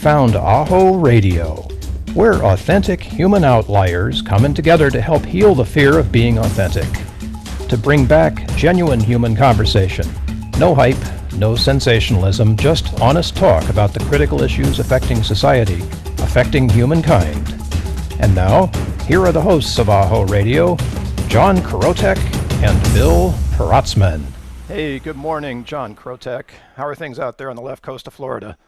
found AHO Radio. We're authentic human outliers coming together to help heal the fear of being authentic. To bring back genuine human conversation. No hype, no sensationalism, just honest talk about the critical issues affecting society, affecting humankind. And now, here are the hosts of AHO Radio, John Krotec and Bill Protzmann. Hey, good morning, John Krotec. How are things out there on the left coast of Florida?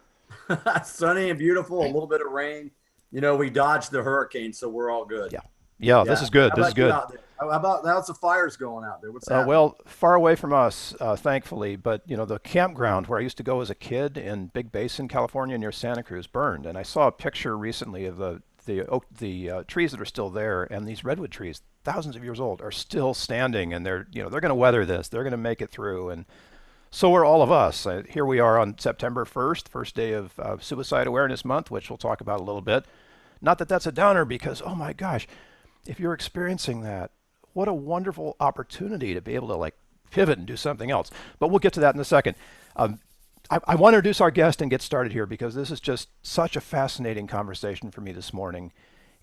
Sunny and beautiful, a little bit of rain. You know, we dodged the hurricane, so we're all good. Yeah, this is good. This is good. How about how's the fires going out there? What's happening? Well, far away from us, thankfully, but you know, the campground where I used to go as a kid in Big Basin, California, near Santa Cruz, burned. And I saw a picture recently of the trees that are still there, and these redwood trees, thousands of years old, are still standing, and they're going to weather this. They're going to make it through, and so are all of us. Here we are on September 1st, first day of Suicide Awareness Month, which we'll talk about a little bit. Not that that's a downer, because oh my gosh, if you're experiencing that, what a wonderful opportunity to be able to like pivot and do something else. But we'll get to that in a second. I want to introduce our guest and get started here because this is just such a fascinating conversation for me this morning.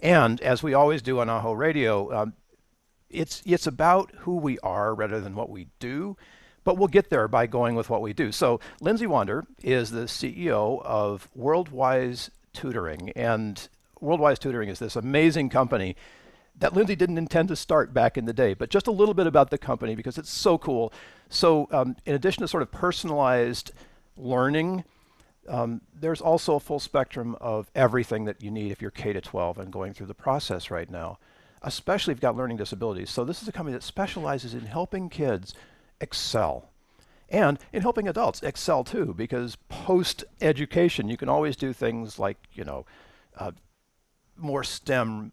And as we always do on AHO Radio, it's about who we are rather than what we do. But we'll get there by going with what we do. So Lindsey Wander is the CEO of WorldWise Tutoring. And WorldWise Tutoring is this amazing company that Lindsey didn't intend to start back in the day. But just a little bit about the company because it's so cool. So in addition to sort of personalized learning, there's also a full spectrum of everything that you need if you're K-12 and going through the process right now, especially if you've got learning disabilities. So this is a company that specializes in helping kids excel and in helping adults excel too, because post-education you can always do things like more STEM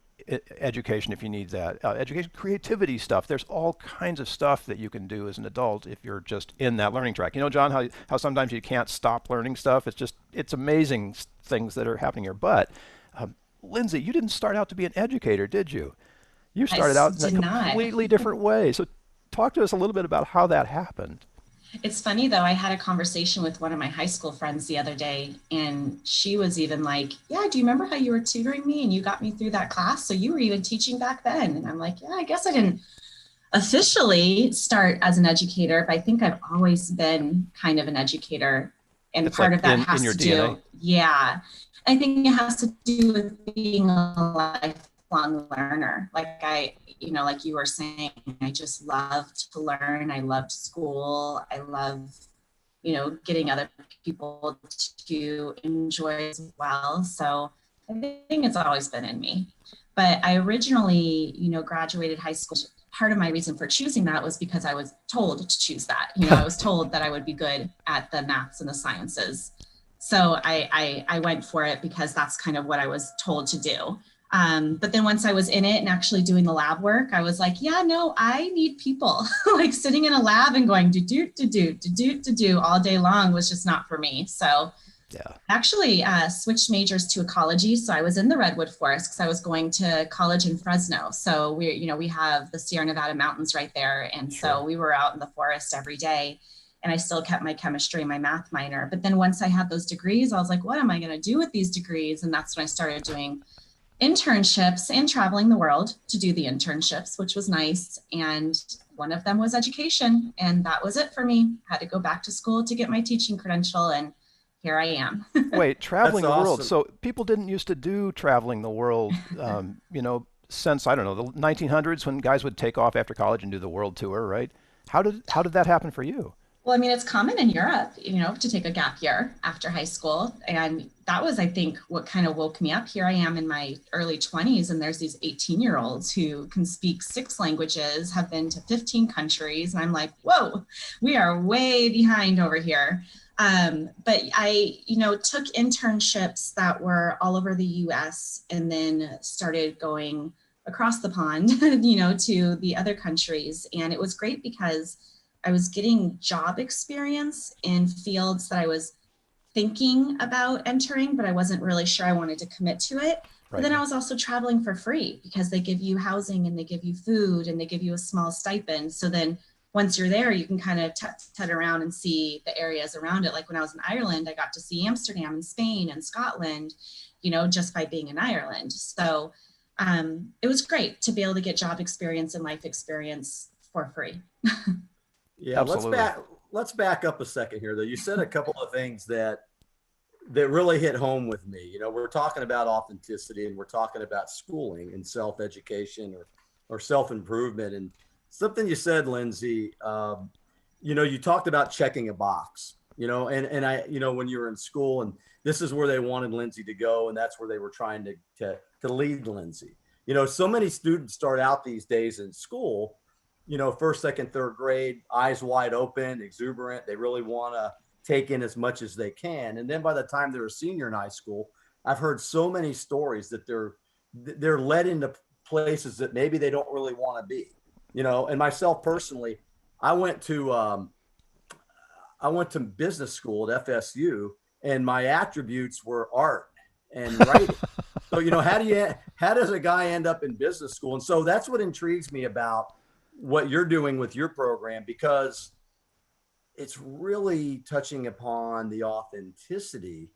education if you need that, education, creativity stuff. There's all kinds of stuff that you can do as an adult if you're just in that learning track. You know, John, how sometimes you can't stop learning stuff. It's amazing things that are happening here. But Lindsey, you didn't start out to be an educator, did you? You started out in a completely different way. So talk to us a little bit about how that happened. It's funny though, I had a conversation with one of my high school friends the other day, and she was even like, yeah, do you remember how you were tutoring me and you got me through that class? So you were even teaching back then. And I'm like, yeah, I guess I didn't officially start as an educator, but I think I've always been kind of an educator. And it's part of that has to do, yeah, I think it has to do with being a lifelong learner. Like you were saying, I just loved to learn. I loved school. I love, getting other people to enjoy as well. So I think it's always been in me. But I originally, graduated high school. Part of my reason for choosing that was because I was told to choose that. I was told that I would be good at the maths and the sciences. So I went for it because that's kind of what I was told to do. But then once I was in it and actually doing the lab work, I was like, yeah, no, I need people. Like sitting in a lab and going do all day long was just not for me. So yeah, actually switched majors to ecology. So I was in the Redwood Forest because I was going to college in Fresno. So we have the Sierra Nevada mountains right there. And so we were out in the forest every day. And I still kept my chemistry and my math minor. But then once I had those degrees, I was like, what am I going to do with these degrees? And that's when I started doing internships and traveling the world to do the internships, which was nice. And one of them was education. And that was it for me. Had to go back to school to get my teaching credential. And here I am. Wait, traveling the world. So people didn't used to do traveling the world, since, I don't know, the 1900s when guys would take off after college and do the world tour, right? How did that happen for you? Well, I mean, it's common in Europe, to take a gap year after high school. And that was, I think, what kind of woke me up. Here I am in my early 20s, and there's these 18-year-olds who can speak 6 languages, have been to 15 countries. And I'm like, whoa, we are way behind over here. But I, took internships that were all over the US and then started going across the pond, to the other countries. And it was great because I was getting job experience in fields that I was thinking about entering, but I wasn't really sure I wanted to commit to it. But then I was also traveling for free because they give you housing and they give you food and they give you a small stipend. So then once you're there, you can kind of tut around and see the areas around it. Like when I was in Ireland, I got to see Amsterdam and Spain and Scotland, you know, just by being in Ireland. So it was great to be able to get job experience and life experience for free. Yeah, Absolutely. let's back up a second here though. You said a couple of things that really hit home with me. You know, we're talking about authenticity and we're talking about schooling and self-education or self-improvement. And something you said, Lindsey, you know, you talked about checking a box, you know, and I, you know, when you were in school and this is where they wanted Lindsey to go and that's where they were trying to lead Lindsey. You know, so many students start out these days in school, you know, first, second, third grade, eyes wide open, exuberant. They really want to take in as much as they can. And then by the time they're a senior in high school, I've heard so many stories that they're led into places that maybe they don't really want to be, you know. And myself personally, I went to business school at FSU, and my attributes were art and writing. So, you know, how does a guy end up in business school? And so that's what intrigues me about what you're doing with your program, because it's really touching upon the authenticity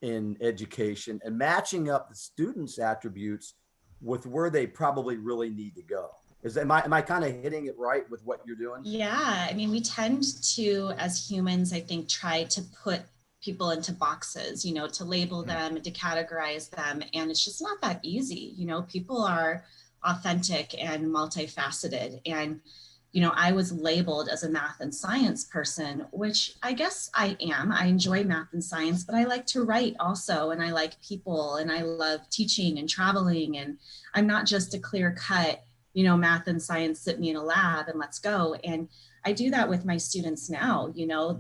in education and matching up the students' attributes with where they probably really need to go. Am I kind of hitting it right with what you're doing? Yeah, I mean, we tend to, as humans, I think, try to put people into boxes, you know, to label them and to categorize them. And it's just not that easy. You know, people are authentic and multifaceted. And, you know, I was labeled as a math and science person, which I guess I am. I enjoy math and science, but I like to write also. And I like people and I love teaching and traveling. And I'm not just a clear cut, you know, math and science, sit me in a lab and let's go. And I do that with my students now. You know,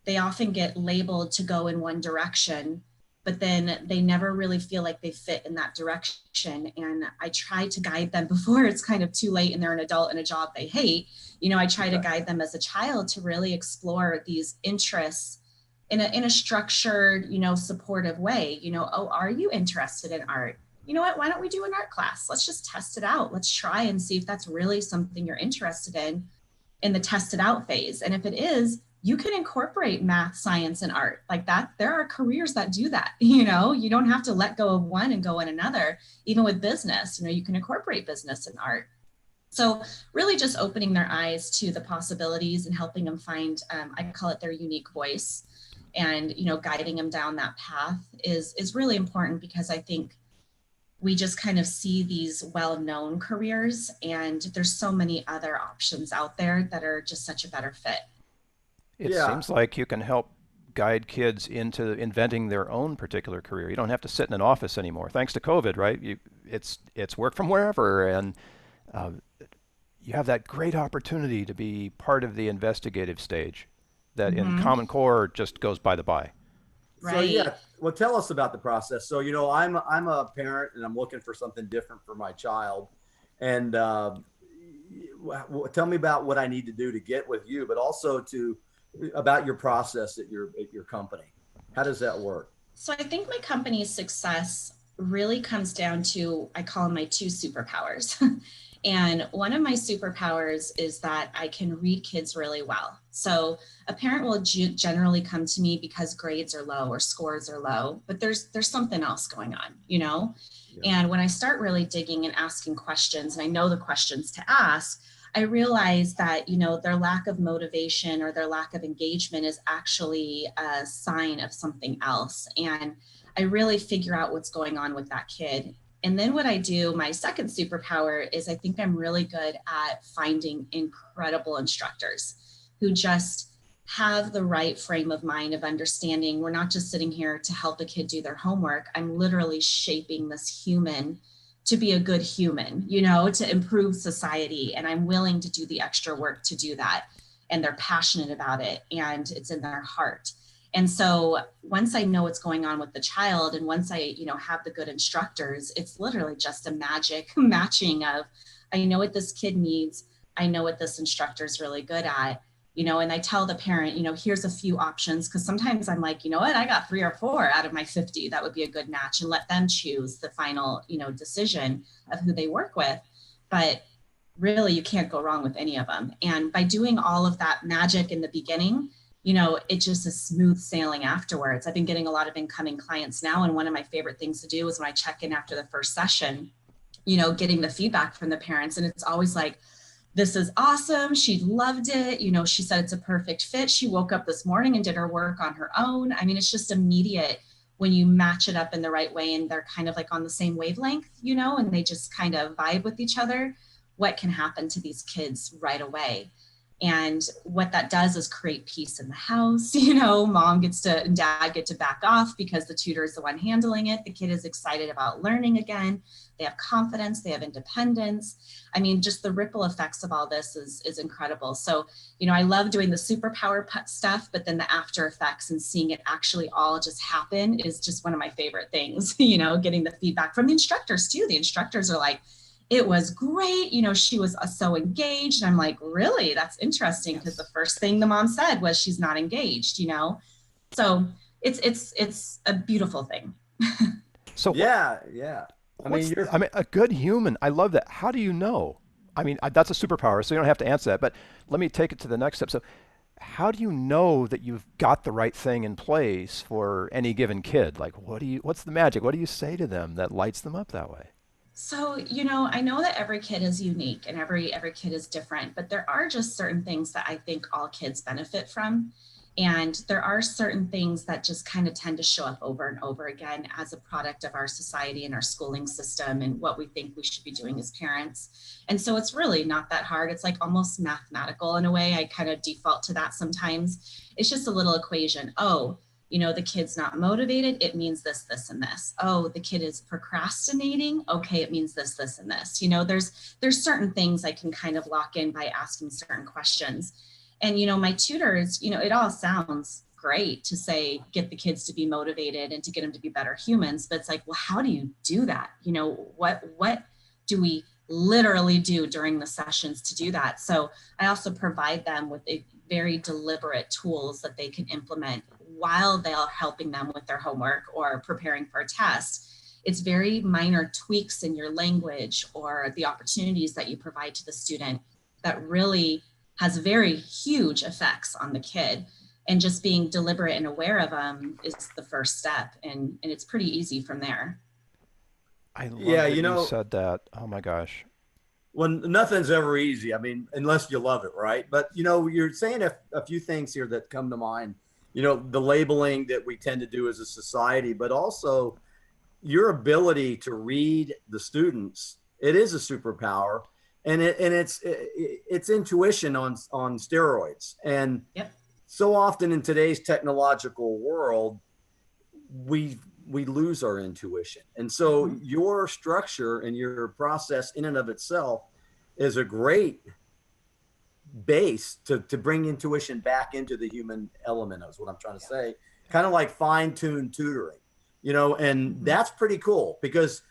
they often get labeled to go in one direction, but then they never really feel like they fit in that direction. And I try to guide them before it's kind of too late and they're an adult in a job they hate. You know, I try to guide them as a child to really explore these interests in a structured, you know, supportive way. You know, oh, are you interested in art? You know what, why don't we do an art class? Let's just test it out. Let's try and see if that's really something you're interested in the test it out phase. And if it is, you can incorporate math, science, and art like that. There are careers that do that. You know, you don't have to let go of one and go in another. Even with business, you know, you can incorporate business and art. So really just opening their eyes to the possibilities and helping them find, I call it their unique voice, and, you know, guiding them down that path is really important, because I think we just kind of see these well-known careers and there's so many other options out there that are just such a better fit. It Yeah. seems like you can help guide kids into inventing their own particular career. You don't have to sit in an office anymore, thanks to COVID, right? It's work from wherever, and uh, you have that great opportunity to be part of the investigative stage that in Mm-hmm. Common Core just goes by the by. So Right. yeah, well, tell us about the process. So, you know, I'm a parent and I'm looking for something different for my child, and tell me about what I need to do to get with you, but also to about your process at your company. How does that work? So I think my company's success really comes down to, I call them my two superpowers. And one of my superpowers is that I can read kids really well. So a parent will generally come to me because grades are low or scores are low, but there's something else going on, you know? Yeah. And when I start really digging and asking questions, and I know the questions to ask, I realize that, you know, their lack of motivation or their lack of engagement is actually a sign of something else. And I really figure out what's going on with that kid. And then what I do, my second superpower, is I think I'm really good at finding incredible instructors who just have the right frame of mind of understanding we're not just sitting here to help a kid do their homework. I'm literally shaping this human to be a good human, you know, to improve society. And I'm willing to do the extra work to do that. And they're passionate about it and it's in their heart. And so once I know what's going on with the child, and once I, you know, have the good instructors, it's literally just a magic matching of, I know what this kid needs. I know what this instructor is really good at, you know, and I tell the parent, you know, here's a few options. Cause sometimes I'm like, you know what, I got 3 or 4 out of my 50. That would be a good match, and let them choose the final, you know, decision of who they work with. But really you can't go wrong with any of them. And by doing all of that magic in the beginning, it just is smooth sailing afterwards. I've been getting a lot of incoming clients now. And one of my favorite things to do is when I check in after the first session, getting the feedback from the parents. And it's always like, this is awesome. She loved it. She said it's a perfect fit. She woke up this morning and did her work on her own. I mean, it's just immediate when you match it up in the right way and they're kind of like on the same wavelength, and they just kind of vibe with each other, what can happen to these kids right away. And what that does is create peace in the house. Mom and dad get to back off because the tutor is the one handling it. The kid is excited about learning again. They have confidence, they have independence. I mean, just the ripple effects of all this is incredible. So, I love doing the superpower stuff, but then the after effects and seeing it actually all just happen is just one of my favorite things, getting the feedback from the instructors too. The instructors are like, it was great. She was so engaged. And I'm like, really? That's interesting. Because the first thing the mom said was she's not engaged, So it's a beautiful thing. So yeah. I mean, a good human. I love that. How do you know? I mean, that's a superpower, so you don't have to answer that. But let me take it to the next step. So, how do you know that you've got the right thing in place for any given kid? Like, what's the magic? What do you say to them that lights them up that way? So, I know that every kid is unique and every kid is different, but there are just certain things that I think all kids benefit from. And there are certain things that just kind of tend to show up over and over again as a product of our society and our schooling system and what we think we should be doing as parents. And so it's really not that hard. It's like almost mathematical in a way. I kind of default to that sometimes. It's just a little equation. Oh, the kid's not motivated, it means this, this, and this. Oh, the kid is procrastinating. Okay, it means this, this, and this. There's certain things I can kind of lock in by asking certain questions. And, my tutors, it all sounds great to say, get the kids to be motivated and to get them to be better humans. But it's like, well, how do you do that? What do we literally do during the sessions to do that? So I also provide them with a very deliberate tools that they can implement while they're helping them with their homework or preparing for a test. It's very minor tweaks in your language or the opportunities that you provide to the student that really has very huge effects on the kid. And just being deliberate and aware of them is the first step. And it's pretty easy from there. I love that you said that. Oh my gosh. Well, nothing's ever easy. I mean, unless you love it, right? But, you're saying a few things here that come to mind. The labeling that we tend to do as a society, but also your ability to read the students. It is a superpower. And it's intuition on steroids. And yep. So often in today's technological world, we lose our intuition. And so your structure and your process in and of itself is a great base to bring intuition back into the human element, is what I'm trying to say. Kind of like fine-tuned tutoring, and that's pretty cool because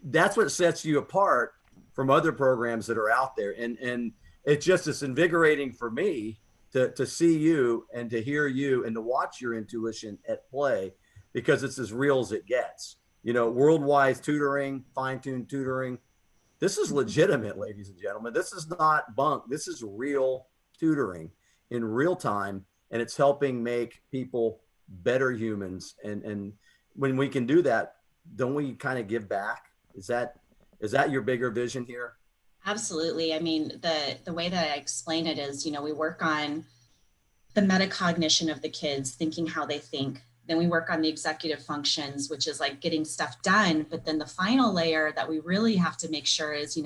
that's what sets you apart from other programs that are out there. And it's invigorating for me to see you and to hear you and to watch your intuition at play, because it's as real as it gets. WorldWise Tutoring, fine-tuned tutoring. This is legitimate, ladies and gentlemen. This is not bunk. This is real tutoring in real time, and it's helping make people better humans. And when we can do that, don't we kind of give back? Is that your bigger vision here? Absolutely. I mean, the way that I explain it is, we work on the meta-cognition of the kids, thinking how they think. Then we work on the executive functions, which is like getting stuff done. But then the final layer that we really have to make sure is,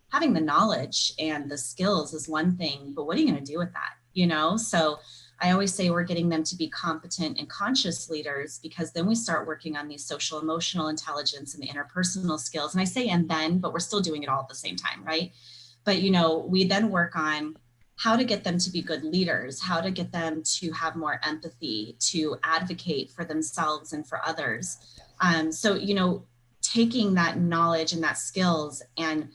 having the knowledge and the skills is one thing, but what are you going to do with that? So I always say we're getting them to be competent and conscious leaders, because then we start working on these social emotional intelligence and the interpersonal skills. And I say, and then, but we're still doing it all at the same time, right? But, we then work on how to get them to be good leaders, how to get them to have more empathy, to advocate for themselves and for others. So, taking that knowledge and that skills and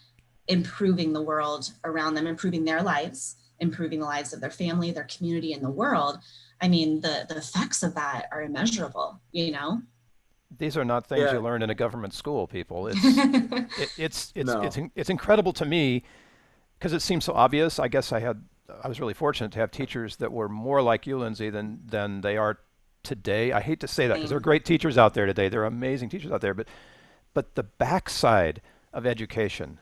improving the world around them, improving their lives, improving the lives of their family, their community, and the world. I mean, the effects of that are immeasurable, These are not things you learn in a government school, people. It's no. It's incredible to me because it seems so obvious. I was really fortunate to have teachers that were more like you, Lindsay, than they are today. I hate to say that because there are Same. great teachers out there today. There are amazing teachers out there, but the backside of education.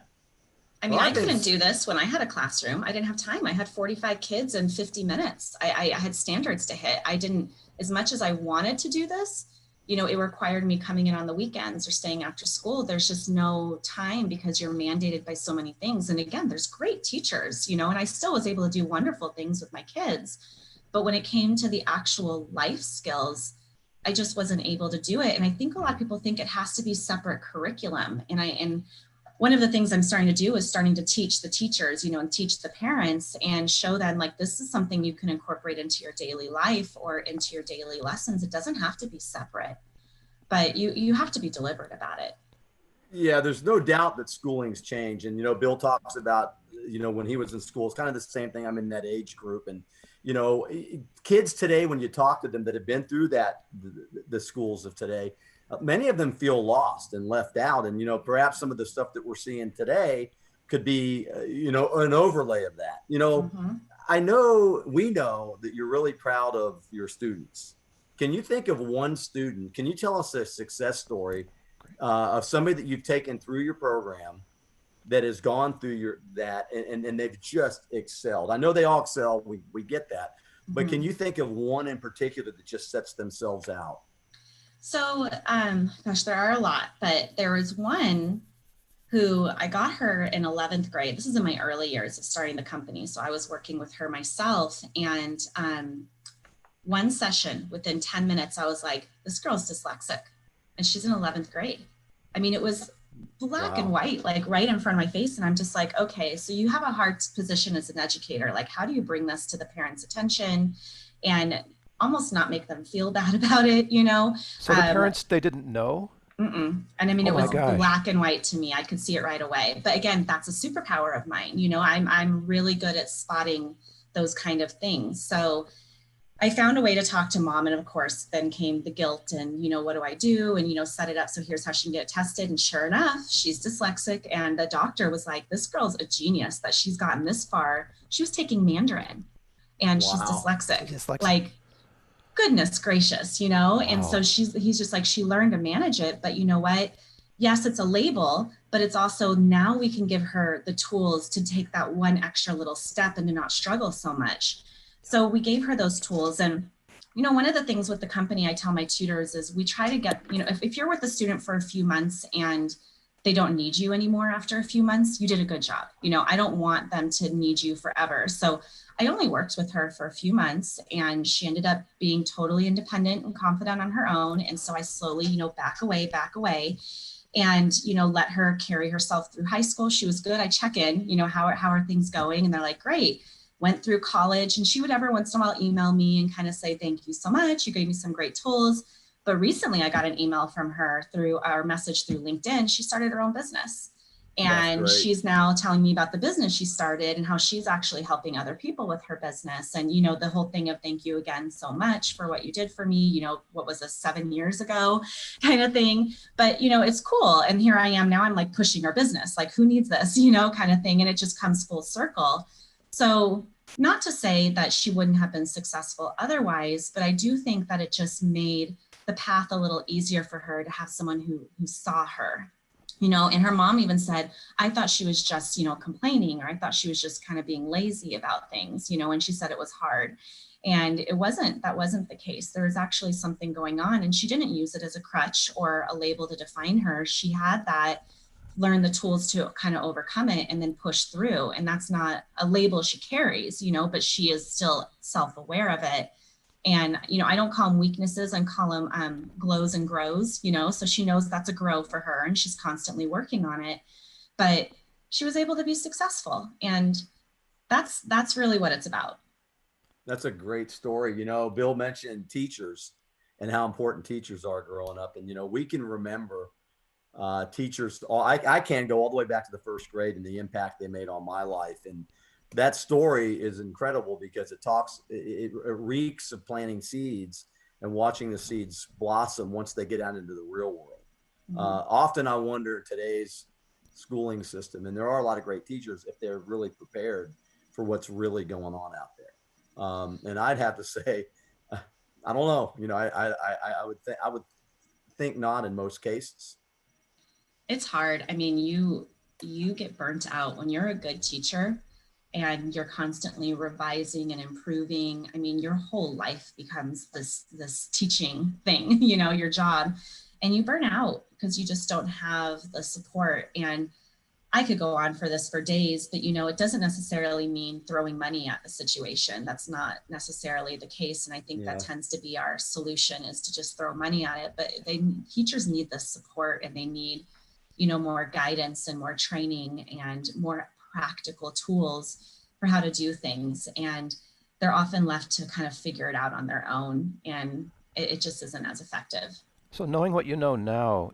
I mean, Well, I I've been, couldn't do this when I had a classroom. I didn't have time. I had 45 kids in 50 minutes. I had standards to hit. I didn't, as much as I wanted to do this, it required me coming in on the weekends or staying after school. There's just no time because you're mandated by so many things. And again, there's great teachers, and I still was able to do wonderful things with my kids. But when it came to the actual life skills, I just wasn't able to do it. And I think a lot of people think it has to be separate curriculum. And one of the things I'm starting to do is starting to teach the teachers, and teach the parents and show them like, this is something you can incorporate into your daily life or into your daily lessons. It doesn't have to be separate, but you have to be deliberate about it. yeah, there's no doubt that schooling's changed. And, Bill talks about, when he was in school, it's kind of the same thing. I'm in that age group. And, kids today, when you talk to them that have been through the schools of today, many of them feel lost and left out. And, perhaps some of the stuff that we're seeing today could be, an overlay of that. Mm-hmm. We know that you're really proud of your students. Can you think of one student? Can you tell us a success story of somebody that you've taken through your program that has gone through and they've just excelled? I know they all excel. We get that. But Mm-hmm. can you think of one in particular that just sets themselves out? So, gosh, there are a lot, but there was one who I got her in 11th grade. This is in my early years of starting the company. So I was working with her myself. And one session within 10 minutes, I was like, this girl's dyslexic and she's in 11th grade. I mean, it was black and white, like right in front of my face. And I'm just like, okay, so you have a hard position as an educator. Like, how do you bring this to the parents' attention and almost not make them feel bad about it, So the parents, they didn't know? And I mean, Oh it my was gosh. black and white to me. I could see it right away. But again, that's a superpower of mine. I'm really good at spotting those kind of things. So I found a way to talk to mom. And of course, then came the guilt and, what do I do? And, set it up. So here's how she can get tested. And sure enough, she's dyslexic. And the doctor was like, this girl's a genius that she's gotten this far. She was taking Mandarin and she's dyslexic. Like, goodness gracious, and so Wow. he's just like, she learned to manage it, but you know what, yes, it's a label, but it's also now we can give her the tools to take that one extra little step and to not struggle so much. So we gave her those tools. And one of the things with the company I tell my tutors is we try to get, if you're with a student for a few months and they don't need you anymore after a few months, you did a good job. I don't want them to need you forever. So I only worked with her for a few months and she ended up being totally independent and confident on her own. And so I slowly, back away and, let her carry herself through high school. She was good. I check in, how are things going? And they're like, great. Went through college, and she would every once in a while email me and kind of say, thank you so much. You gave me some great tools. But recently I got an email from her through our message through LinkedIn. She started her own business. And she's now telling me about the business she started and how she's actually helping other people with her business. And, the whole thing of thank you again so much for what you did for me, what was this, 7 years ago kind of thing. But, it's cool. And here I am now, I'm like pushing our business, like who needs this, kind of thing. And it just comes full circle. So not to say that she wouldn't have been successful otherwise, but I do think that it just made the path a little easier for her to have someone who saw her. And her mom even said, I thought she was just, complaining, or I thought she was just kind of being lazy about things, and she said it was hard. And that wasn't the case. There was actually something going on, and she didn't use it as a crutch or a label to define her. She had learn the tools to kind of overcome it and then push through. And that's not a label she carries, but she is still self-aware of it. And, I don't call them weaknesses, I call them glows and grows, so she knows that's a grow for her and she's constantly working on it. But she was able to be successful. And that's really what it's about. That's a great story. Bill mentioned teachers and how important teachers are growing up. And, we can remember teachers. I can go all the way back to the first grade and the impact they made on my life. And that story is incredible because it reeks of planting seeds and watching the seeds blossom once they get out into the real world. Mm-hmm. Often I wonder today's schooling system. And there are a lot of great teachers if they're really prepared for what's really going on out there. And I'd have to say, I don't know, I would think not in most cases. It's hard. I mean, you get burnt out when you're a good teacher and you're constantly revising and improving. I mean, your whole life becomes this teaching thing, your job, and you burn out because you just don't have the support. And I could go on for this for days, but it doesn't necessarily mean throwing money at the situation. That's not necessarily the case. And I think that tends to be our solution, is to just throw money at it. But teachers need the support, and they need, more guidance and more training and more practical tools for how to do things. And they're often left to kind of figure it out on their own. And it just isn't as effective. So knowing what you know now,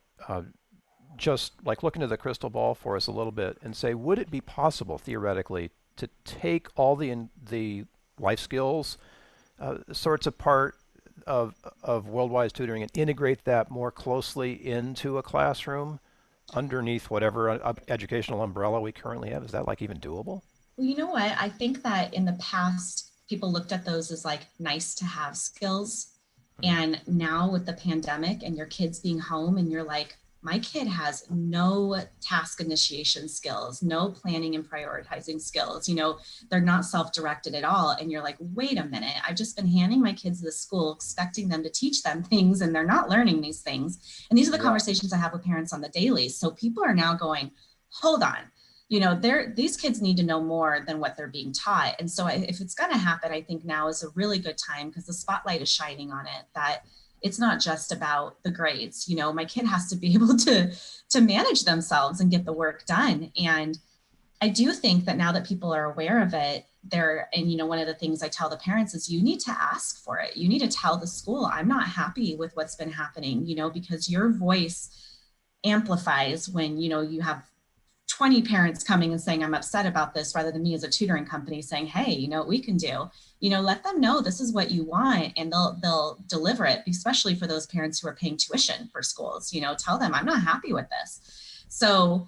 just like look into the crystal ball for us a little bit and say, would it be possible theoretically to take all the life skills sorts of part of WorldWise Tutoring and integrate that more closely into a classroom underneath whatever educational umbrella we currently have? Is that like even doable? Well, you know what? I think that in the past, people looked at those as like nice to have skills. And now with the pandemic and your kids being home, and you're like, my kid has no task initiation skills, no planning and prioritizing skills. They're not self-directed at all. And you're like, wait a minute, I've just been handing my kids to the school, expecting them to teach them things, and they're not learning these things. And these are the conversations I have with parents on the daily. So people are now going, hold on, these kids need to know more than what they're being taught. And so if it's going to happen, I think now is a really good time, because the spotlight is shining on it, that it's not just about the grades. My kid has to be able to manage themselves and get the work done. And I do think that now that people are aware of it, one of the things I tell the parents is, you need to ask for it. You need to tell the school, I'm not happy with what's been happening, because your voice amplifies when, you have 20 parents coming and saying, I'm upset about this, rather than me as a tutoring company saying, hey, you know what we can do? Let them know this is what you want, and they'll deliver it, especially for those parents who are paying tuition for schools. Tell them, I'm not happy with this. So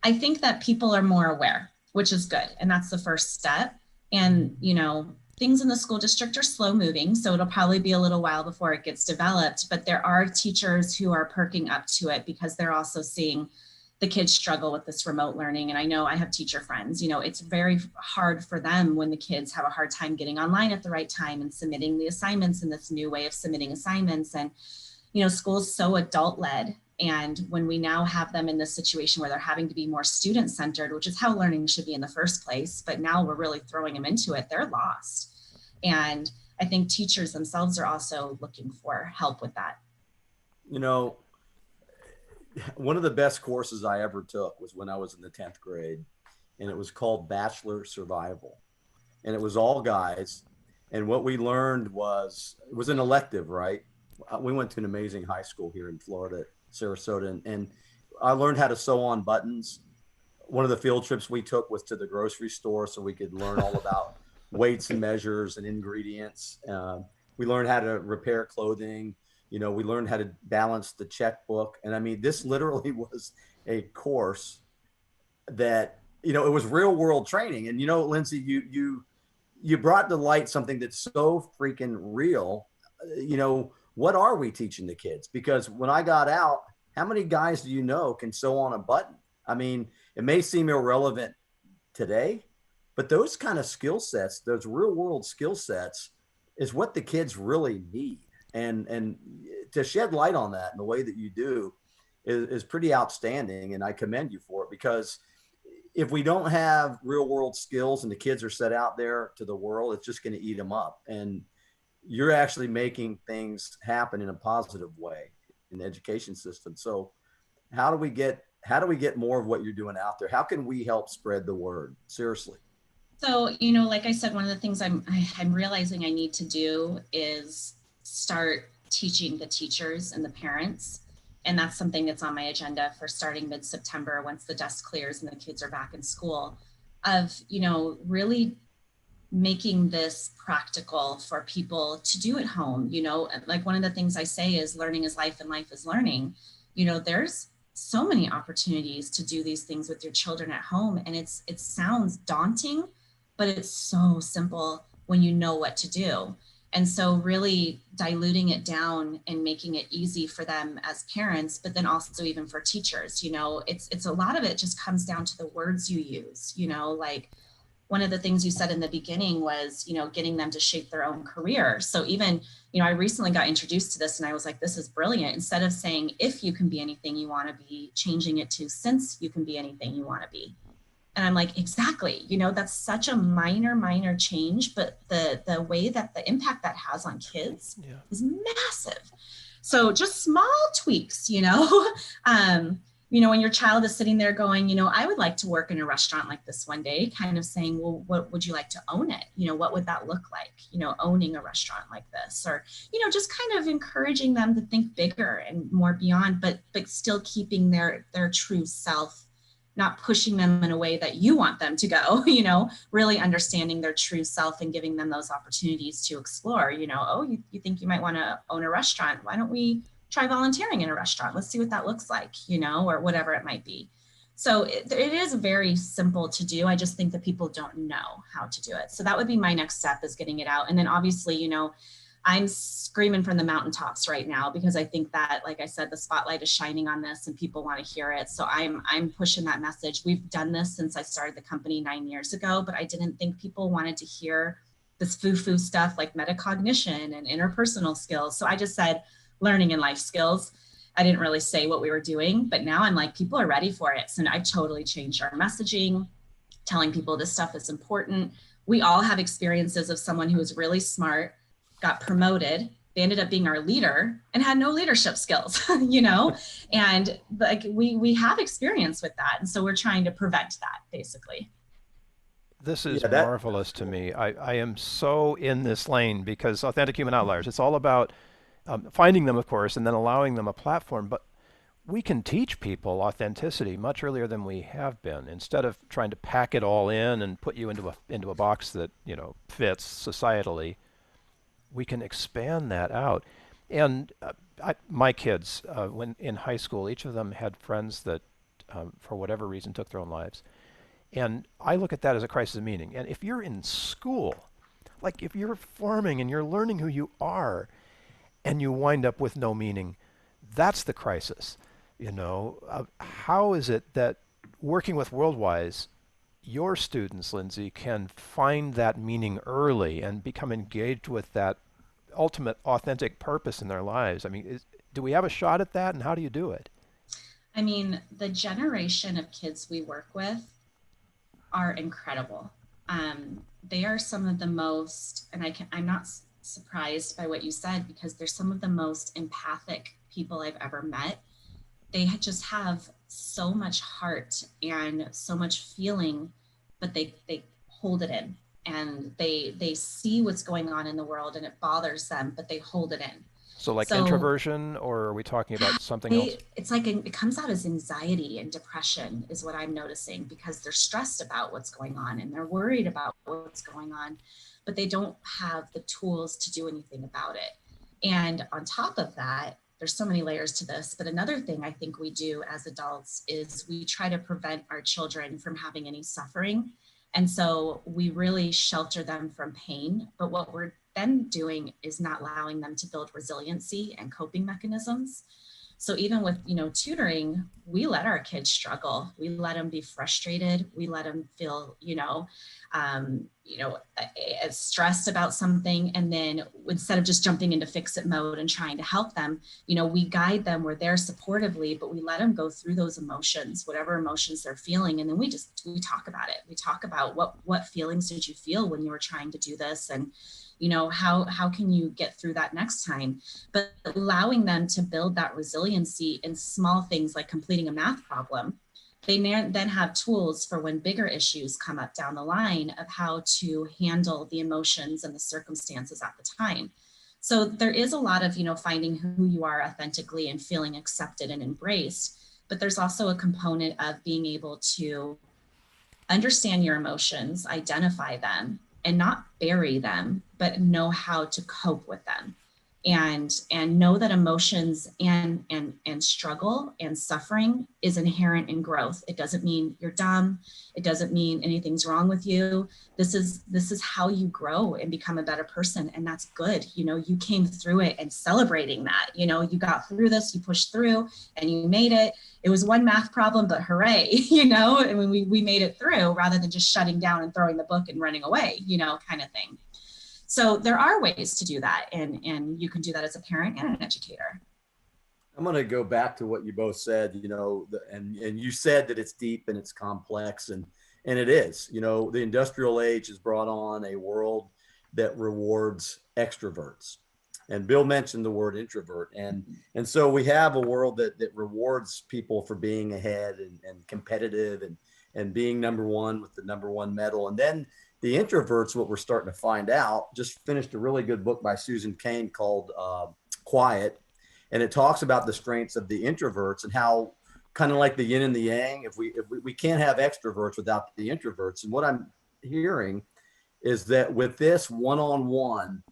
I think that people are more aware, which is good. And that's the first step. And, things in the school district are slow moving, so it'll probably be a little while before it gets developed, but there are teachers who are perking up to it, because they're also seeing the kids struggle with this remote learning. And I know I have teacher friends, it's very hard for them when the kids have a hard time getting online at the right time and submitting the assignments in this new way of submitting assignments. And, school is so adult led. And when we now have them in this situation where they're having to be more student centered, which is how learning should be in the first place, but now we're really throwing them into it, they're lost. And I think teachers themselves are also looking for help with that. One of the best courses I ever took was when I was in the 10th grade, and it was called Bachelor Survival. And it was all guys. And what we learned was, it was an elective, right? We went to an amazing high school here in Florida, Sarasota, and I learned how to sew on buttons. One of the field trips we took was to the grocery store so we could learn all about weights and measures and ingredients. We learned how to repair clothing. We learned how to balance the checkbook. And I mean, this literally was a course that, it was real world training. And, Lindsey, you brought to light something that's so freaking real. What are we teaching the kids? Because when I got out, how many guys do you know can sew on a button? I mean, it may seem irrelevant today, but those kind of skill sets, those real world skill sets, is what the kids really need. And to shed light on that in the way that you do is pretty outstanding. And I commend you for it, because if we don't have real world skills and the kids are set out there to the world, it's just going to eat them up. And you're actually making things happen in a positive way in the education system. So how do we get more of what you're doing out there? How can we help spread the word? Seriously. So, like I said, one of the things I'm realizing I need to do is start teaching the teachers and the parents. And that's something that's on my agenda for starting mid-September, once the dust clears and the kids are back in school, of, really making this practical for people to do at home. Like one of the things I say is, learning is life and life is learning. There's so many opportunities to do these things with your children at home. And it sounds daunting, but it's so simple when you know what to do. And so really diluting it down and making it easy for them as parents, but then also even for teachers, it's a lot of it just comes down to the words you use, like one of the things you said in the beginning was, getting them to shape their own career. So even, I recently got introduced to this and I was like, this is brilliant. Instead of saying, if you can be anything you want to be, changing it to since you can be anything you want to be. And I'm like, exactly, that's such a minor change, but the way that the impact that has on kids is massive. So just small tweaks, when your child is sitting there going, I would like to work in a restaurant like this one day, kind of saying, well, what would you like to own it? What would that look like? Owning a restaurant like this, or, just kind of encouraging them to think bigger and more beyond, but still keeping their true self, not pushing them in a way that you want them to go, really understanding their true self and giving them those opportunities to explore, oh, you think you might want to own a restaurant. Why don't we try volunteering in a restaurant? Let's see what that looks like, or whatever it might be. So it is very simple to do. I just think that people don't know how to do it. So that would be my next step, is getting it out. And then obviously, I'm screaming from the mountaintops right now, because I think that, like I said, the spotlight is shining on this and people want to hear it. So I'm pushing that message. We've done this since I started the company 9 years ago, but I didn't think people wanted to hear this foo-foo stuff like metacognition and interpersonal skills. So I just said learning and life skills. I didn't really say what we were doing, but now I'm like, people are ready for it. So I've totally changed our messaging, telling people this stuff is important. We all have experiences of someone who was really smart, got promoted, they ended up being our leader and had no leadership skills, and like we have experience with that. And so we're trying to prevent that, basically. This is marvelous to me. I am so in this lane, because authentic human outliers, it's all about finding them, of course, and then allowing them a platform. But we can teach people authenticity much earlier than we have been, instead of trying to pack it all in and put you into a box that fits societally. We can expand that out. And my kids, when in high school, each of them had friends that, for whatever reason, took their own lives. And I look at that as a crisis of meaning. And if you're in school, like if you're forming and you're learning who you are, and you wind up with no meaning, that's the crisis. How is it that working with WorldWise, your students, Lindsey, can find that meaning early and become engaged with that ultimate authentic purpose in their lives? I mean, do we have a shot at that, and how do you do it? I mean, the generation of kids we work with are incredible. They are some of the most, and I'm not surprised by what you said, because they're some of the most empathic people I've ever met. They just have so much heart and so much feeling, but they hold it in, and they see what's going on in the world and it bothers them, but they hold it in. So like introversion, or are we talking about something else? It's like it comes out as anxiety and depression is what I'm noticing, because they're stressed about what's going on and they're worried about what's going on, but they don't have the tools to do anything about it. And on top of that, there's so many layers to this, but another thing I think we do as adults is we try to prevent our children from having any suffering. And so we really shelter them from pain. But what we're then doing is not allowing them to build resiliency and coping mechanisms. So even with, tutoring, we let our kids struggle. We let them be frustrated. We let them feel, stressed about something. And then instead of just jumping into fix it mode and trying to help them, we guide them. We're there supportively, but we let them go through those emotions, whatever emotions they're feeling. And then we talk about it. We talk about what feelings did you feel when you were trying to do this? And how can you get through that next time? But allowing them to build that resiliency in small things like completing a math problem, they then have tools for when bigger issues come up down the line of how to handle the emotions and the circumstances at the time. So there is a lot of, finding who you are authentically and feeling accepted and embraced, but there's also a component of being able to understand your emotions, identify them, and not bury them, but know how to cope with them. and know that emotions and struggle and suffering is inherent in growth. It doesn't mean you're dumb. It doesn't mean anything's wrong with you. This is how you grow and become a better person. And that's good. You know, you came through it, and celebrating that, you know, you got through this, you pushed through and you made it. It was one math problem, but hooray, you know, and when we made it through, rather than just shutting down and throwing the book and running away, you know, kind of thing. So there are ways to do that. And you can do that as a parent and an educator. I'm going to go back to what you both said, you know, and you said that it's deep and it's complex, and it is. You know, the industrial age has brought on a world that rewards extroverts. And Bill mentioned the word introvert. And so we have a world that rewards people for being ahead and competitive and being number one with the number one medal. And then the introverts, what we're starting to find out, just finished a really good book by Susan Cain called Quiet. And it talks about the strengths of the introverts and how, kind of like the yin and the yang, if we can't have extroverts without the introverts. And what I'm hearing is that with this one-on-one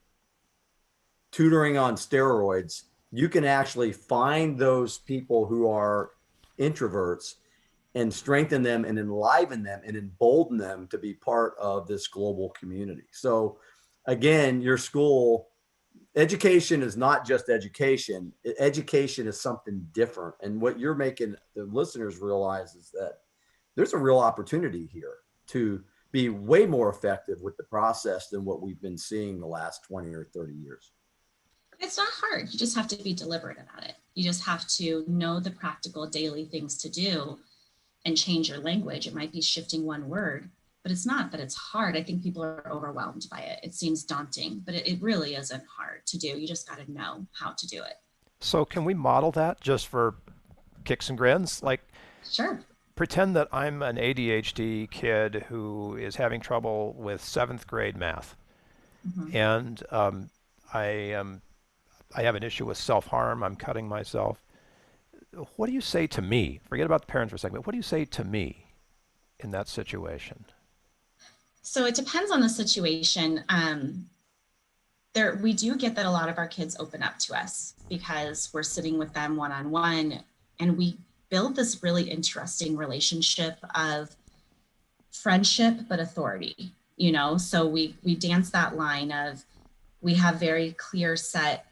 tutoring on steroids, you can actually find those people who are introverts and strengthen them and enliven them and embolden them to be part of this global community. So again, your school education is not just education. Education is something different. And what you're making the listeners realize is that there's a real opportunity here to be way more effective with the process than what we've been seeing the last 20 or 30 years. It's not hard. You just have to be deliberate about it. You just have to know the practical daily things to do and change your language. It might be shifting one word, but it's not that it's hard. I think people are overwhelmed by it. It seems daunting, but it really isn't hard to do. You just got to know how to do it. So can we model that just for kicks and grins? Like, sure. Pretend that I'm an ADHD kid who is having trouble with 7th grade math. Mm-hmm. And I have an issue with self-harm. I'm cutting myself. What do you say to me? Forget about the parents for a second. What do you say to me in that situation? So it depends on the situation. We do get that a lot of our kids open up to us because we're sitting with them one-on-one, and we build this really interesting relationship of friendship but authority. You know, so we dance that line of, we have very clear set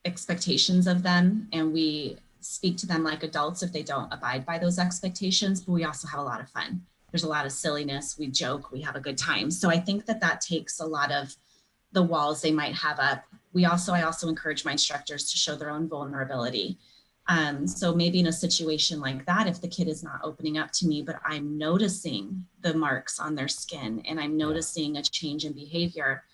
expectations of them, and we speak to them like adults if they don't abide by those expectations, but we also have a lot of fun. There's a lot of silliness, we joke, we have a good time. So I think that takes a lot of the walls they might have up. I also encourage my instructors to show their own vulnerability. So maybe in a situation like that, if the kid is not opening up to me, but I'm noticing the marks on their skin and I'm noticing a change in behavior,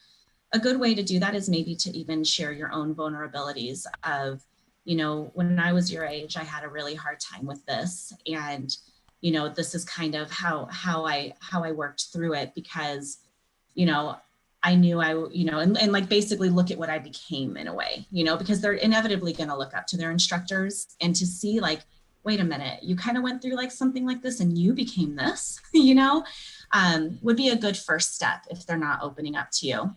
a good way to do that is maybe to even share your own vulnerabilities of, you know, when I was your age, I had a really hard time with this. And, you know, this is kind of how I worked through it because, you know, I knew and like basically look at what I became in a way, you know, because they're inevitably going to look up to their instructors and to see like, wait a minute, you kind of went through like something like this and you became this, you know, would be a good first step if they're not opening up to you.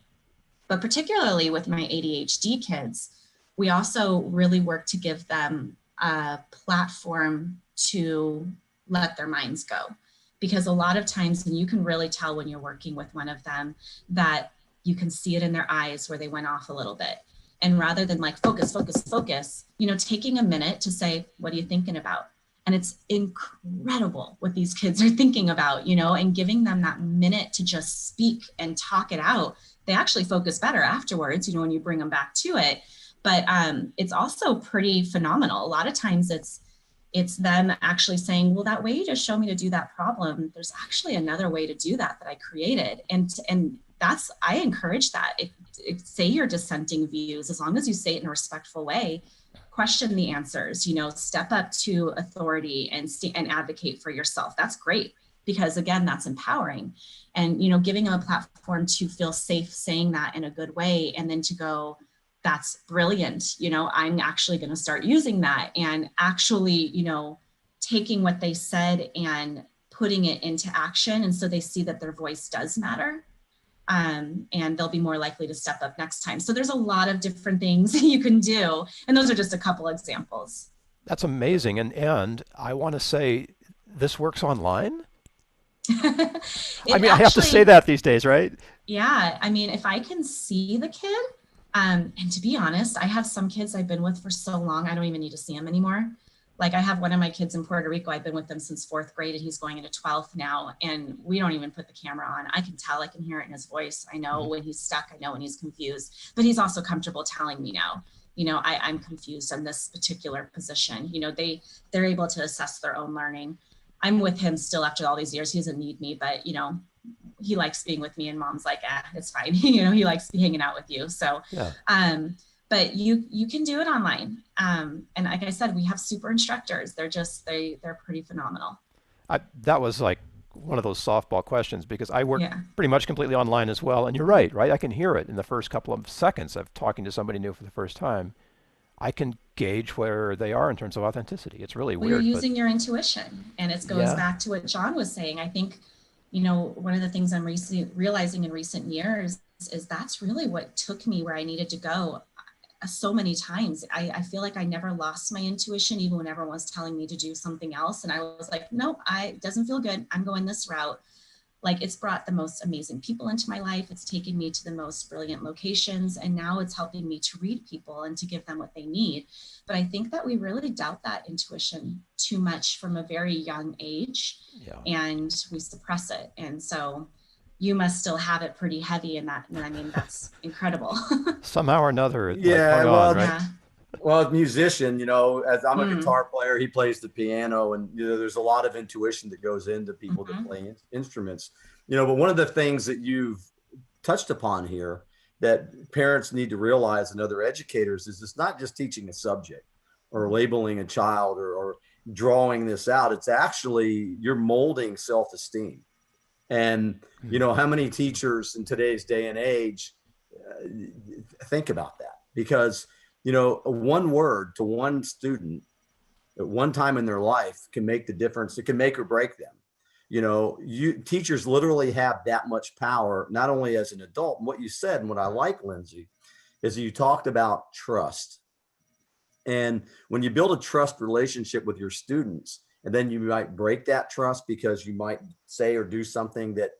But particularly with my ADHD kids, we also really work to give them a platform to let their minds go. Because a lot of times, and you can really tell when you're working with one of them, that you can see it in their eyes where they went off a little bit. And rather than like focus, you know, taking a minute to say, what are you thinking about? And it's incredible what these kids are thinking about, you know, and giving them that minute to just speak and talk it out. They actually focus better afterwards, you know, when you bring them back to it. But it's also pretty phenomenal. A lot of times it's them actually saying, well, that way you just showed me to do that problem, there's actually another way to do that I created. And that's, I encourage that. Say your dissenting views, as long as you say it in a respectful way, question the answers, you know, step up to authority and advocate for yourself. That's great. Because again, that's empowering. And, you know, giving them a platform to feel safe saying that in a good way, and then to go, that's brilliant. You know, I'm actually going to start using that, and actually, you know, taking what they said and putting it into action. And so they see that their voice does matter. and they'll be more likely to step up next time. So there's a lot of different things you can do. And those are just a couple examples. That's amazing. And I want to say this works online. I mean, I have to say that these days, right? Yeah. I mean, if I can see the kid, and to be honest, I have some kids I've been with for so long, I don't even need to see them anymore. Like I have one of my kids in Puerto Rico, I've been with them since 4th grade and he's going into 12th now. And we don't even put the camera on. I can tell, I can hear it in his voice. I know when he's stuck, I know when he's confused, but he's also comfortable telling me now, you know, I'm confused on this particular position. You know, they're able to assess their own learning. I'm with him still after all these years. He doesn't need me, but you know, he likes being with me and mom's like, it's fine. You know, he likes hanging out with you. So, yeah. But you can do it online. And like I said, we have super instructors. They're pretty phenomenal. That was like one of those softball questions because I work pretty much completely online as well. And you're right? I can hear it in the first couple of seconds of talking to somebody new for the first time. I can gauge where they are in terms of authenticity. It's really weird. You're using your intuition. And it goes back to what John was saying. I think, you know, one of the things I'm realizing in recent years is that's really what took me where I needed to go so many times. I feel like I never lost my intuition, even when everyone was telling me to do something else. And I was like, nope, it doesn't feel good. I'm going this route. Like it's brought the most amazing people into my life. It's taken me to the most brilliant locations. And now it's helping me to read people and to give them what they need. But I think that we really doubt that intuition too much from a very young age and we suppress it. And so you must still have it pretty heavy in that. And I mean, that's incredible. Somehow or another. Well, as a musician, you know, as I'm a guitar player, he plays the piano, and you know, there's a lot of intuition that goes into people that play instruments. You know, but one of the things that you've touched upon here that parents need to realize and other educators is it's not just teaching a subject or labeling a child or drawing this out. It's actually you're molding self-esteem. And, you know, how many teachers in today's day and age think about that? Because, you know, one word to one student at one time in their life can make the difference. It can make or break them. You know, teachers literally have that much power, not only as an adult. And what you said, and what I like, Lindsey, is you talked about trust. And when you build a trust relationship with your students, and then you might break that trust because you might say or do something that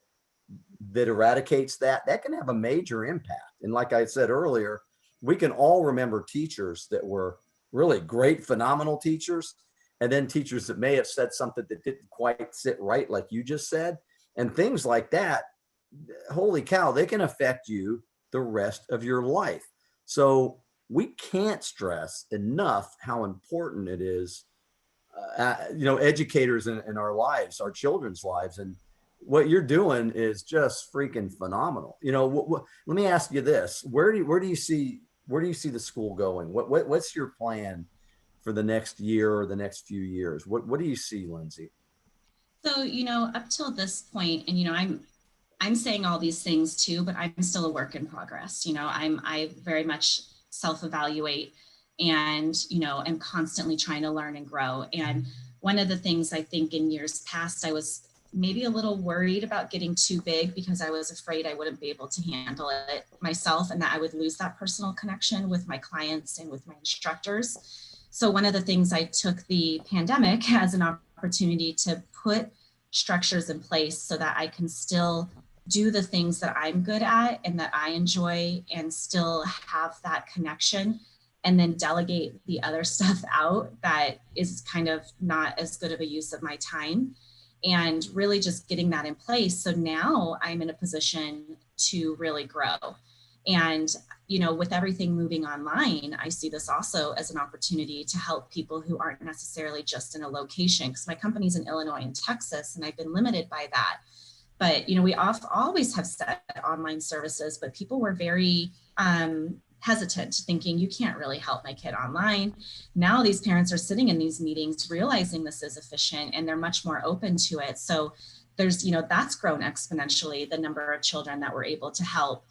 eradicates that can have a major impact. And like I said earlier, we can all remember teachers that were really great, phenomenal teachers, and then teachers that may have said something that didn't quite sit right, like you just said, and things like that. Holy cow, they can affect you the rest of your life. So we can't stress enough how important it is, you know, educators in our lives, our children's lives. And what you're doing is just freaking phenomenal. You know, let me ask you this: where do you see the school going? What's your plan for the next year or the next few years? What do you see, Lindsey? So, you know, up till this point, and you know, I'm saying all these things too, but I'm still a work in progress. You know, I very much self-evaluate and, you know, am constantly trying to learn and grow. And one of the things I think in years past, I was maybe a little worried about getting too big because I was afraid I wouldn't be able to handle it myself and that I would lose that personal connection with my clients and with my instructors. So one of the things, I took the pandemic as an opportunity to put structures in place so that I can still do the things that I'm good at and that I enjoy and still have that connection, and then delegate the other stuff out that is kind of not as good of a use of my time, and really just getting that in place. So now I'm in a position to really grow. And, you know, with everything moving online, I see this also as an opportunity to help people who aren't necessarily just in a location, because my company's in Illinois and Texas, and I've been limited by that. But, you know, we always have set online services, but people were very hesitant, thinking you can't really help my kid online. Now these parents are sitting in these meetings realizing this is efficient, and they're much more open to it. So there's, you know, that's grown exponentially, the number of children that we're able to help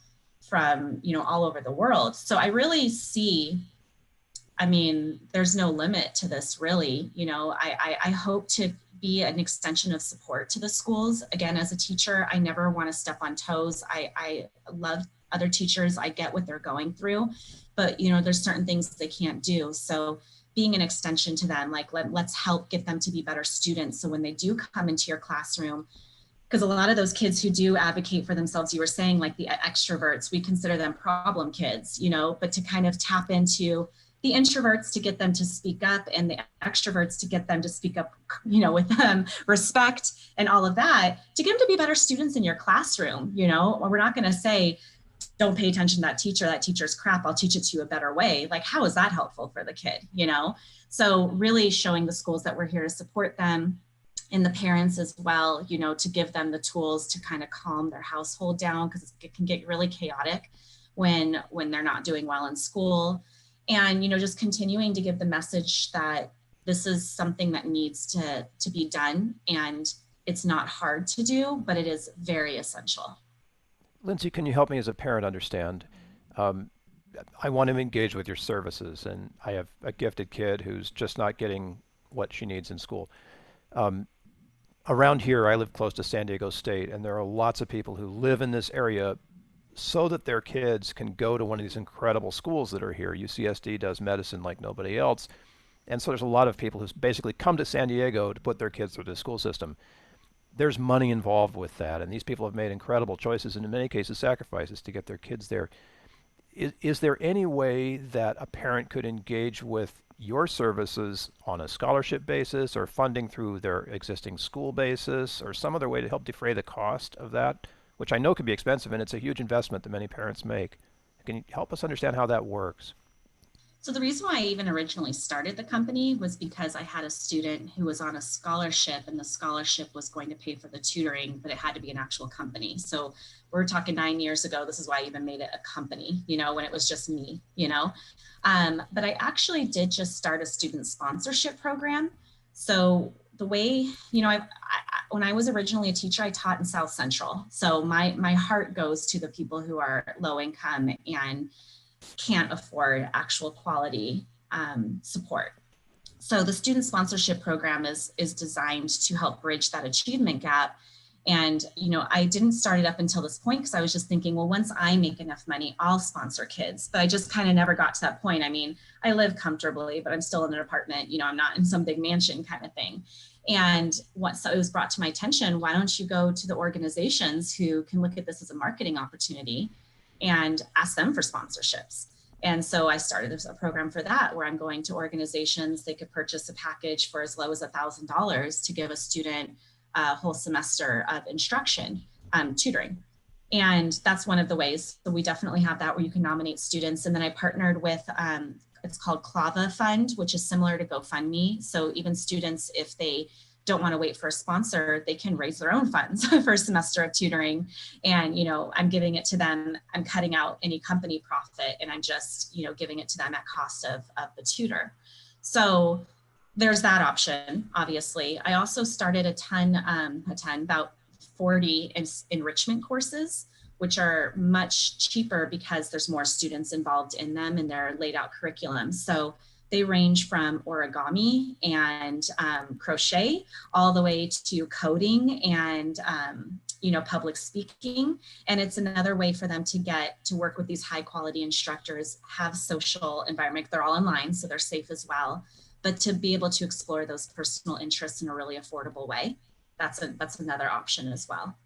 from, you know, all over the world. So I really see I mean, there's no limit to this, really. You know, I hope to be an extension of support to the schools. Again, as a teacher, I never want to step on toes. I love other teachers. I get what they're going through, but you know, there's certain things they can't do. So being an extension to them, like let's help get them to be better students. So when they do come into your classroom, because a lot of those kids who do advocate for themselves, you were saying like the extroverts, we consider them problem kids, you know, but to kind of tap into the introverts to get them to speak up and the extroverts to get them to speak up, you know, with respect and all of that, to get them to be better students in your classroom, you know. Or we're not going to say, don't pay attention to that teacher's crap, I'll teach it to you a better way. Like, how is that helpful for the kid, you know? So really showing the schools that we're here to support them, and the parents as well, you know, to give them the tools to kind of calm their household down, because it can get really chaotic when they're not doing well in school. And, you know, just continuing to give the message that this is something that needs to be done, and it's not hard to do, but it is very essential. Lindsey, can you help me as a parent understand? Um, I want to engage with your services, and I have a gifted kid who's just not getting what she needs in school. Um, Around here, I live close to San Diego State, and there are lots of people who live in this area so that their kids can go to one of these incredible schools that are here. UCSD does medicine like nobody else. And so there's a lot of people who basically come to San Diego to put their kids through the school system. There's money involved with that, and these people have made incredible choices and in many cases sacrifices to get their kids there. Is there any way that a parent could engage with your services on a scholarship basis or funding through their existing school basis or some other way to help defray the cost of that, which I know can be expensive and it's a huge investment that many parents make? Can you help us understand how that works? So the reason why I even originally started the company was because I had a student who was on a scholarship, and the scholarship was going to pay for the tutoring, but it had to be an actual company. So we're talking 9 years ago. This is why I even made it a company, you know, when it was just me, you know. But I actually did just start a student sponsorship program. So the way, you know, when I was originally a teacher, I taught in South Central. So my heart goes to the people who are low income and can't afford actual quality support. So the student sponsorship program is designed to help bridge that achievement gap. And, you know, I didn't start it up until this point because I was just thinking, well, once I make enough money, I'll sponsor kids. But I just kind of never got to that point. I mean, I live comfortably, but I'm still in an apartment, you know, I'm not in some big mansion kind of thing. And once it was brought to my attention, why don't you go to the organizations who can look at this as a marketing opportunity and ask them for sponsorships? And so I started a program for that, where I'm going to organizations. They could purchase a package for as low as $1,000 to give a student a whole semester of instruction, tutoring. And that's one of the ways. So we definitely have that, where you can nominate students. And then I partnered with, it's called Clava Fund, which is similar to GoFundMe. So even students, if they don't want to wait for a sponsor, they can raise their own funds for a semester of tutoring. And, you know, I'm giving it to them. I'm cutting out any company profit, and I'm just, you know, giving it to them at cost of the tutor. So there's that option, obviously. I also started about 40 enrichment courses, which are much cheaper because there's more students involved in them and they're laid out curriculum. So they range from origami and crochet all the way to coding and you know, public speaking. And it's another way for them to get to work with these high quality instructors, have social environment. They're all online, so they're safe as well. But to be able to explore those personal interests in a really affordable way, that's another option as well.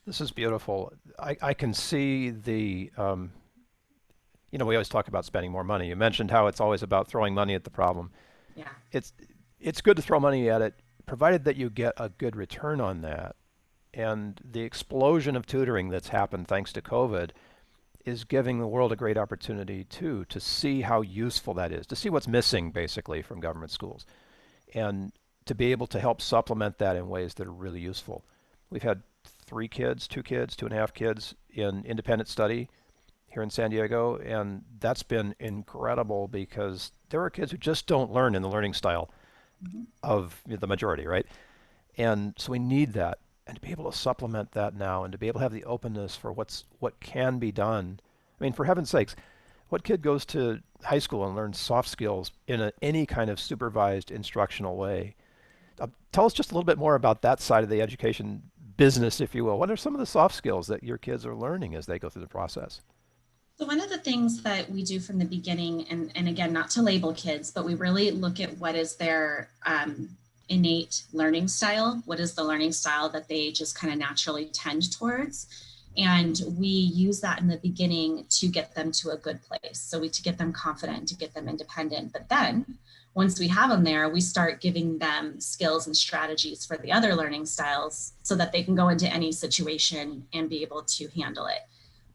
This is beautiful. I can see the, you know, we always talk about spending more money. You mentioned how it's always about throwing money at the problem. Yeah. It's good to throw money at it, provided that you get a good return on that. And the explosion of tutoring that's happened thanks to COVID is giving the world a great opportunity too to see how useful that is, to see what's missing basically from government schools, and to be able to help supplement that in ways that are really useful. We've had 3 kids, 2 kids, 2.5 kids in independent study here in San Diego, and that's been incredible because there are kids who just don't learn in the learning style of the majority, right? And so we need that, and to be able to supplement that now, and to be able to have the openness for what can be done. I mean, for heaven's sakes, What kid goes to high school and learns soft skills in any kind of supervised instructional way? Tell us just a little bit more about that side of the education business, if you will. What are some of the soft skills that your kids are learning as they go through the process? So one of the things that we do from the beginning, and again, not to label kids, but we really look at what is their innate learning style. What is the learning style that they just kind of naturally tend towards? And we use that in the beginning to get them to a good place. So to get them confident, to get them independent. But then once we have them there, we start giving them skills and strategies for the other learning styles so that they can go into any situation and be able to handle it.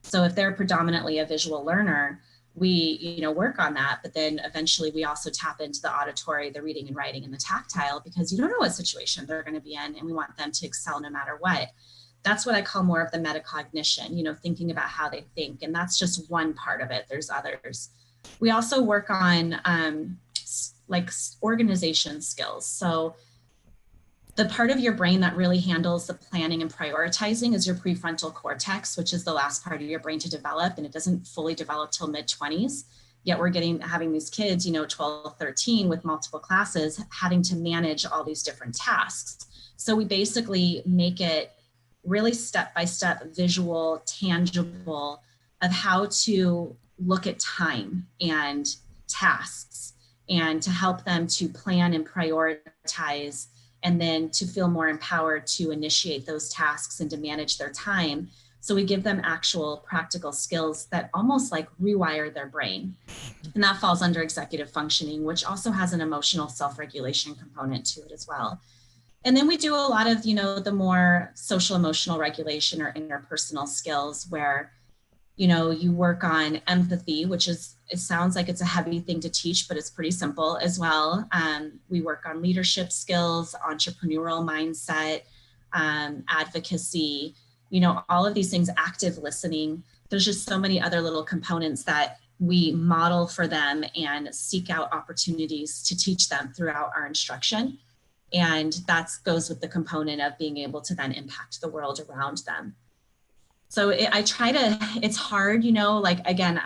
So if they're predominantly a visual learner, we work on that, but then eventually we also tap into the auditory, the reading and writing, and the tactile, because you don't know what situation they're going to be in, and we want them to excel no matter what. That's what I call more of the meta-cognition, thinking about how they think, and that's just one part of it. There's others. We also work on like organization skills. So the part of your brain that really handles the planning and prioritizing is your prefrontal cortex, which is the last part of your brain to develop, and it doesn't fully develop till mid-20s. Yet we're having these kids, 12, 13 with multiple classes, having to manage all these different tasks. So we basically make it really step-by-step, visual, tangible of how to look at time and tasks, and to help them to plan and prioritize, and then to feel more empowered to initiate those tasks and to manage their time. So we give them actual practical skills that almost like rewire their brain. And that falls under executive functioning, which also has an emotional self-regulation component to it as well. And then we do a lot of, the more social emotional regulation or interpersonal skills where, you work on empathy, which is, it sounds like it's a heavy thing to teach, but it's pretty simple as well. We work on leadership skills, entrepreneurial mindset, advocacy, all of these things, active listening. There's just so many other little components that we model for them and seek out opportunities to teach them throughout our instruction. And that goes with the component of being able to then impact the world around them. So it's hard, again,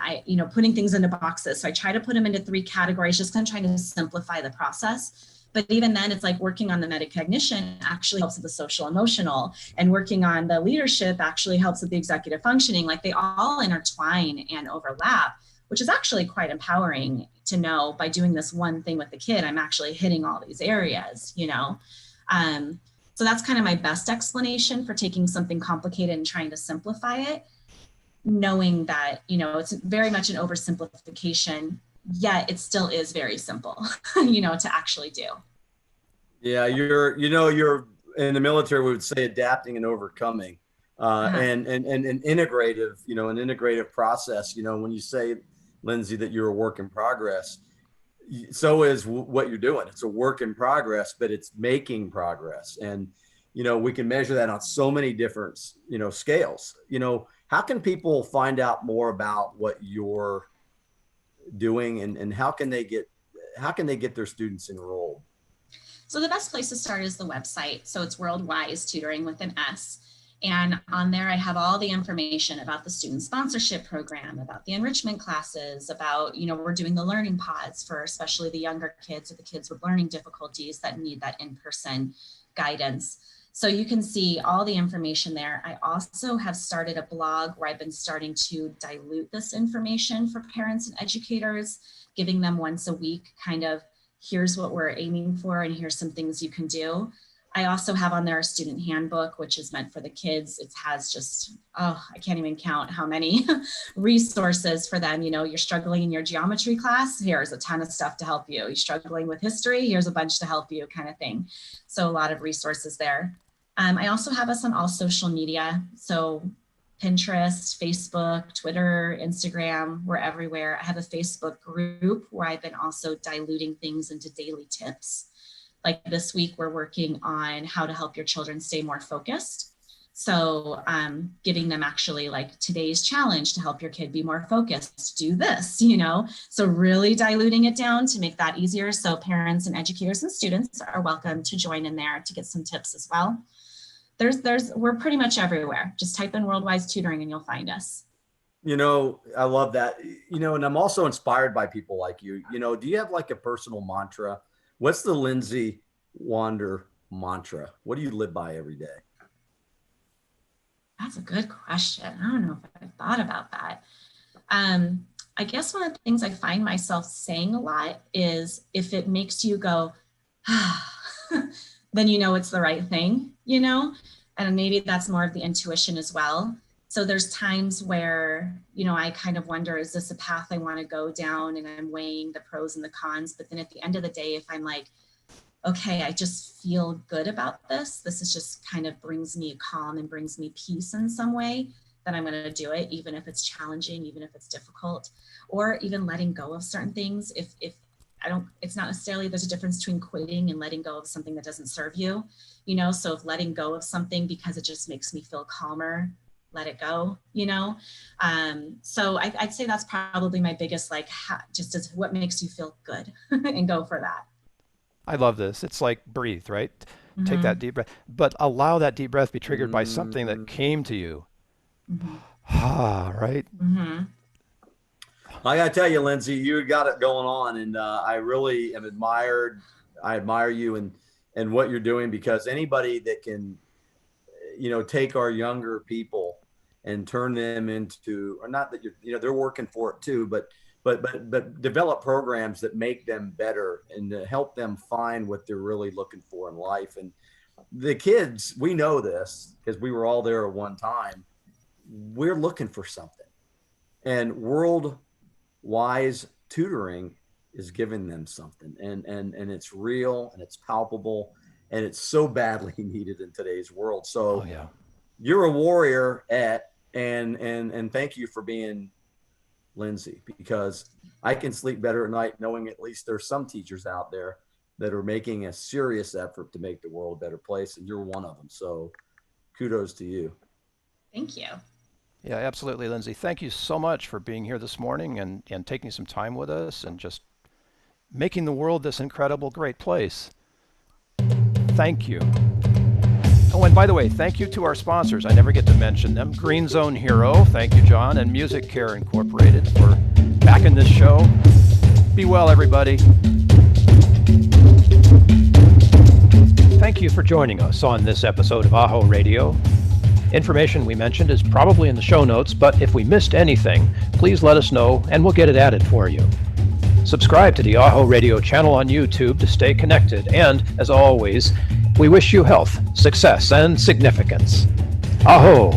putting things into boxes. So I try to put them into 3 categories, just kind of trying to simplify the process. But even then, it's like working on the meta-cognition actually helps with the social emotional, and working on the leadership actually helps with the executive functioning. Like they all intertwine and overlap, which is actually quite empowering to know by doing this one thing with the kid, I'm actually hitting all these areas, So that's kind of my best explanation for taking something complicated and trying to simplify it, knowing that, it's very much an oversimplification, yet it still is very simple, to actually do. Yeah, you're in the military, we would say adapting and overcoming, and integrative, an integrative process. When you say, Lindsey, that you're a work in progress, so is what you're doing. It's a work in progress, but it's making progress. And, we can measure that on so many different, scales. How can people find out more about what you're doing, and how can they get their students enrolled? So the best place to start is the website. So it's WorldWise Tutoring with an S. And on there, I have all the information about the student sponsorship program, about the enrichment classes, about, we're doing the learning pods for especially the younger kids or the kids with learning difficulties that need that in-person guidance. So you can see all the information there. I also have started a blog where I've been starting to dilute this information for parents and educators, giving them once a week kind of, here's what we're aiming for, and here's some things you can do. I also have on there a student handbook, which is meant for the kids. It has just, I can't even count how many resources for them. You're struggling in your geometry class, here's a ton of stuff to help you. You're struggling with history, here's a bunch to help you, kind of thing. So a lot of resources there. I also have us on all social media. So Pinterest, Facebook, Twitter, Instagram, we're everywhere. I have a Facebook group where I've been also diluting things into daily tips. Like this week, we're working on how to help your children stay more focused. So giving them actually like today's challenge to help your kid be more focused, do this, so really diluting it down to make that easier. So parents and educators and students are welcome to join in there to get some tips as well. We're pretty much everywhere. Just type in WorldWise Tutoring and you'll find us. I love that. And I'm also inspired by people like you. Do you have like a personal mantra? What's the Lindsey Wander mantra? What do you live by every day? That's a good question. I don't know if I've thought about that. I guess one of the things I find myself saying a lot is, if it makes you go, then it's the right thing, and maybe that's more of the intuition as well. So there's times where, I kind of wonder, is this a path I want to go down? And I'm weighing the pros and the cons. But then at the end of the day, if I'm like, okay, I just feel good about this, this is just kind of brings me calm and brings me peace in some way, then I'm going to do it, even if it's challenging, even if it's difficult, or even letting go of certain things. If it's not necessarily, there's a difference between quitting and letting go of something that doesn't serve you, so if letting go of something because it just makes me feel calmer, let it go, so I'd say that's probably my biggest, just as what makes you feel good and go for that. I love this. It's like breathe, right? Mm-hmm. Take that deep breath, but allow that deep breath be triggered by something that came to you. Mm-hmm. Right? Mm-hmm. I got to tell you, Lindsey, you got it going on, and I really am admired. I admire you and what you're doing, because anybody that can, take our younger people and turn them into, or not that they're working for it too, but develop programs that make them better and to help them find what they're really looking for in life. And the kids, we know this because we were all there at one time. We're looking for something, and WorldWise Tutoring is giving them something, and it's real and it's palpable, and it's so badly needed in today's world. So you're a warrior and thank you for being Lindsey, because I can sleep better at night knowing at least there's some teachers out there that are making a serious effort to make the world a better place, and you're one of them. So kudos to you. Thank you. Yeah, absolutely, Lindsey. Thank you so much for being here this morning and taking some time with us and just making the world this incredible, great place. Thank you. Oh, and by the way, thank you to our sponsors. I never get to mention them. Green Zone Hero, thank you, John, and Music Care Incorporated for backing this show. Be well, everybody. Thank you for joining us on this episode of AHO Radio. Information we mentioned is probably in the show notes, but if we missed anything, please let us know and we'll get it added for you. Subscribe to the AHO Radio channel on YouTube to stay connected, and, as always, we wish you health, success, and significance. AHO!